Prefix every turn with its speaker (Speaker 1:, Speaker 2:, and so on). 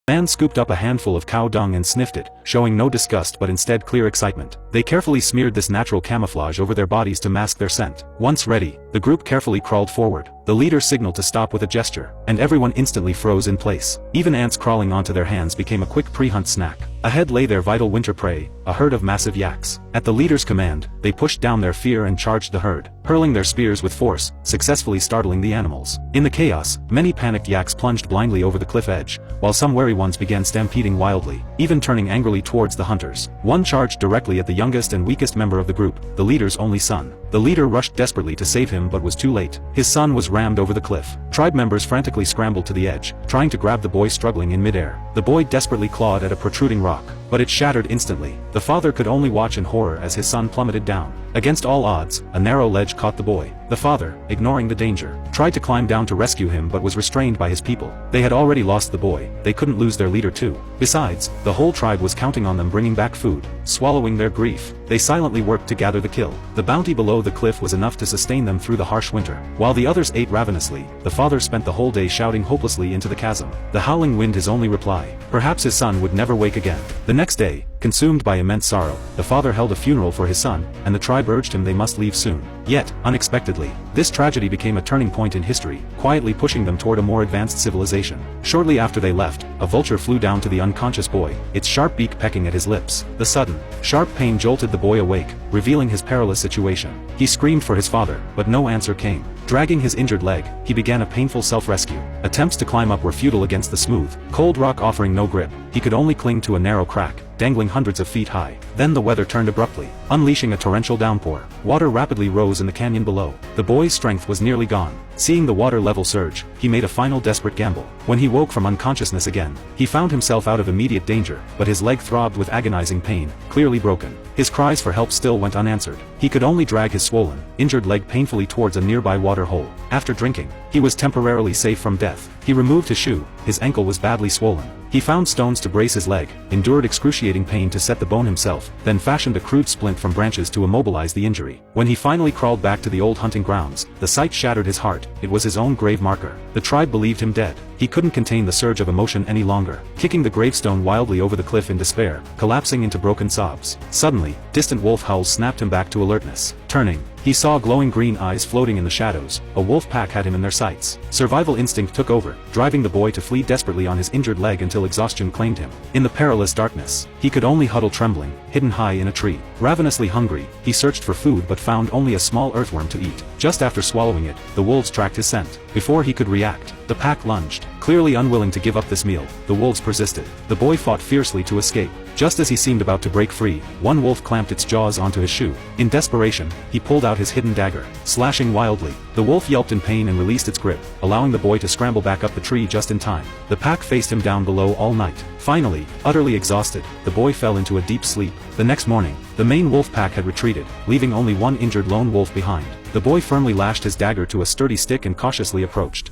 Speaker 1: Man scooped up a handful of cow dung and sniffed it, showing no disgust but instead clear excitement. They carefully smeared this natural camouflage over their bodies to mask their scent. Once ready, the group carefully crawled forward. The leader signaled to stop with a gesture, and everyone instantly froze in place. Even ants crawling onto their hands became a quick pre-hunt snack. Ahead lay their vital winter prey, a herd of massive yaks. At the leader's command, they pushed down their fear and charged the herd, hurling their spears with force, successfully startling the animals. In the chaos, many panicked yaks plunged blindly over the cliff edge, while some wary ones began stampeding wildly, even turning angrily towards the hunters. One charged directly at the youngest and weakest member of the group, the leader's only son. The leader rushed desperately to save him but was too late. His son was rammed over the cliff. Tribe members frantically scrambled to the edge, trying to grab the boy struggling in midair. The boy desperately clawed at a protruding rock, but it shattered instantly. The father could only watch in horror as his son plummeted down. Against all odds, a narrow ledge caught the boy. The father, ignoring the danger, tried to climb down to rescue him but was restrained by his people. They had already lost the boy, they couldn't lose their leader too. Besides, the whole tribe was counting on them bringing back food. Swallowing their grief, they silently worked to gather the kill. The bounty below the cliff was enough to sustain them through the harsh winter. While the others ate ravenously, the father spent the whole day shouting hopelessly into the chasm. The howling wind his only reply. Perhaps his son would never wake again. The next day, consumed by immense sorrow, the father held a funeral for his son, and the tribe urged him they must leave soon. Yet, unexpectedly, this tragedy became a turning point in history, quietly pushing them toward a more advanced civilization. Shortly after they left, a vulture flew down to the unconscious boy, its sharp beak pecking at his lips. The sudden, sharp pain jolted the boy awake, revealing his perilous situation. He screamed for his father, but no answer came. Dragging his injured leg, he began a painful self-rescue. Attempts to climb up were futile against the smooth, cold rock offering no grip. He could only cling to a narrow crack, dangling hundreds of feet high. Then the weather turned abruptly, unleashing a torrential downpour. Water rapidly rose in the canyon below. The boy's strength was nearly gone. Seeing the water level surge, he made a final desperate gamble. When he woke from unconsciousness again, he found himself out of immediate danger, but his leg throbbed with agonizing pain, clearly broken. His cries for help still went unanswered. He could only drag his swollen, injured leg painfully towards a nearby water hole. After drinking, he was temporarily safe from death. He removed his shoe, his ankle was badly swollen. He found stones to brace his leg, endured excruciating pain to set the bone himself, then fashioned a crude splint from branches to immobilize the injury. When he finally crawled back to the old hunting grounds, the sight shattered his heart. It was his own grave marker. The tribe believed him dead. He couldn't contain the surge of emotion any longer, kicking the gravestone wildly over the cliff in despair, collapsing into broken sobs. Suddenly, distant wolf howls snapped him back to alertness. Turning, he saw glowing green eyes floating in the shadows. A wolf pack had him in their sights. Survival instinct took over, driving the boy to flee desperately on his injured leg until exhaustion claimed him. In the perilous darkness, he could only huddle trembling, hidden high in a tree. Ravenously hungry, he searched for food but found only a small earthworm to eat. Just after swallowing it, the wolves tracked his scent. Before he could react, the pack lunged. Clearly unwilling to give up this meal, the wolves persisted. The boy fought fiercely to escape. Just as he seemed about to break free, one wolf clamped its jaws onto his shoe. In desperation, he pulled out his hidden dagger, slashing wildly. The wolf yelped in pain and released its grip, allowing the boy to scramble back up the tree just in time. The pack faced him down below all night. Finally, utterly exhausted, the boy fell into a deep sleep. The next morning, the main wolf pack had retreated, leaving only one injured lone wolf behind. The boy firmly lashed his dagger to a sturdy stick and cautiously approached.